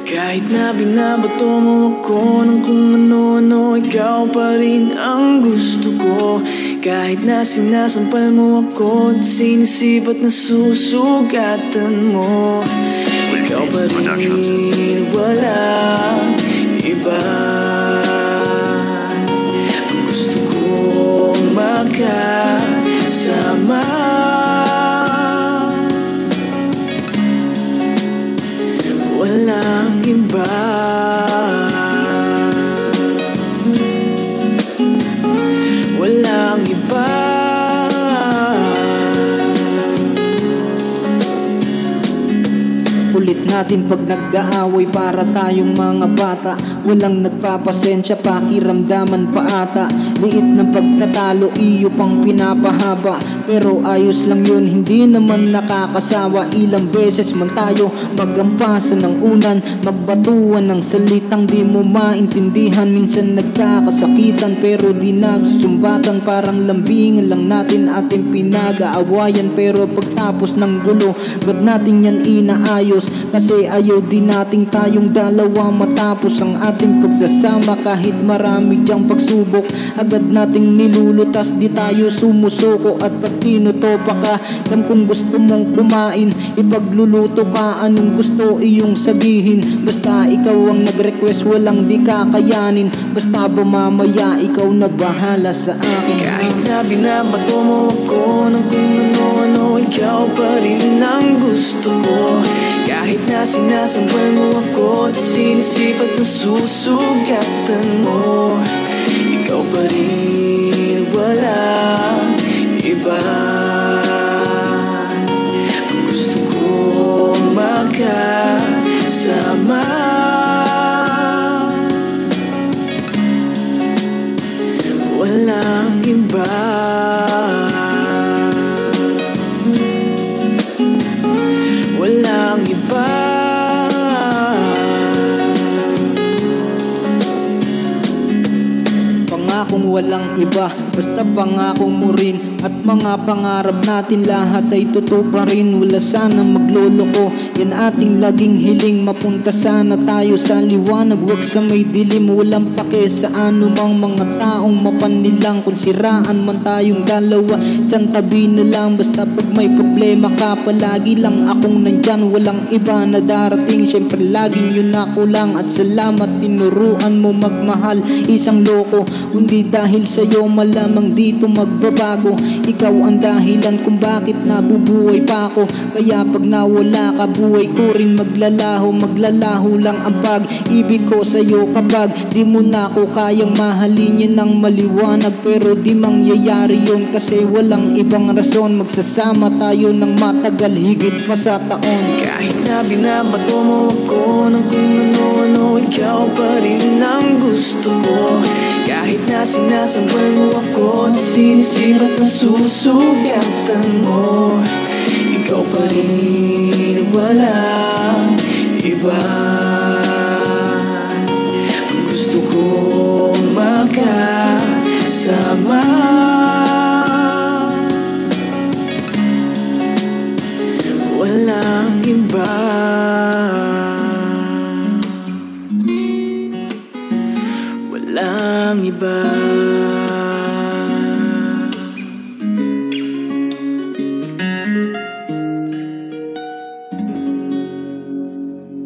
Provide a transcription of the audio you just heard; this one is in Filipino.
Kahit na binabato mo ako ng kung ano-ano, ikaw pa rin ang gusto ko. Kahit na sinasampal mo ako at sinisip at nasusugatan mo, ikaw pa rin, walang iba. Ang gusto kong makasama, walang iba. Walang iba. Kulit natin pag nag-aaway para tayong mga bata. Walang nagpapasensya, pakiramdaman pa ata. Liit ng pagtatalo, iyo pang pinapahaba. Pero ayos lang yun, hindi naman nakakasawa. Ilang beses man tayo magampasan ng unan, magbatuan ng salitang di mo maintindihan. Minsan nagkakasakitan pero di nagsusumbatan. Parang lambingan lang natin ating pinag-aawayan. Pero pagtapos ng gulo, ba't natin yan inaayos? Kasi ayaw din nating tayong dalawa matapos ang ating pagsasama. Kahit marami diyang pagsubok, agad nating nilulutas, di tayo sumusuko. At pag tinutopa ka, yan kung gusto mong kumain, ipagluluto ka, anong gusto iyong sabihin. Basta ikaw ang nag-request, walang di kakayanin. Basta ba mamaya, ikaw na bahala sa akin. Kahit na binabato mo ako ng kung ano-ano, ikaw pa rin ang gusto ko. Kahit na sinasampal mo ako at sinisip at nasusugatan mo, ikaw pa rin, walang iba. Ang gusto kong makasama, walang iba. Walang iba. Pangakong walang iba, basta pangako mo rin. At mga pangarap natin lahat ay totoo pa rin. Wala sana magloloko, yan ating laging hiling. Mapunta sana tayo sa liwanag, wag sa may dilim. Walang pake sa anumang mga taong mapanilang. Kung siraan man tayong dalawa, isang tabi na lang. Basta pag may problema ka, palagi lang akong nandyan. Walang iba na darating, syempre laging yun ako lang. At salamat tinuruan mo magmahal, isang loko. Hindi dahil sa'yo malamang dito magbabago. Ikaw ang dahilan kung bakit nabubuhay pa ako. Kaya pag nawala ka, buhay ko rin maglalaho. Maglalaho lang ang pag-ibig ko sa'yo kapag di mo na ako kayang mahalin. Yan ang maliwanag pero di mangyayari yun, kasi walang ibang rason. Magsasama tayo ng matagal, higit pa sa taon. Kahit na binabato mo ako ng kung ano-ano, ikaw pa rin ang gusto ko. Kahit na sinasampal mo ako at sinisip at nasusugatan mo, ikaw pa rin, walang iba. Ang gusto kong makasama, walang iba.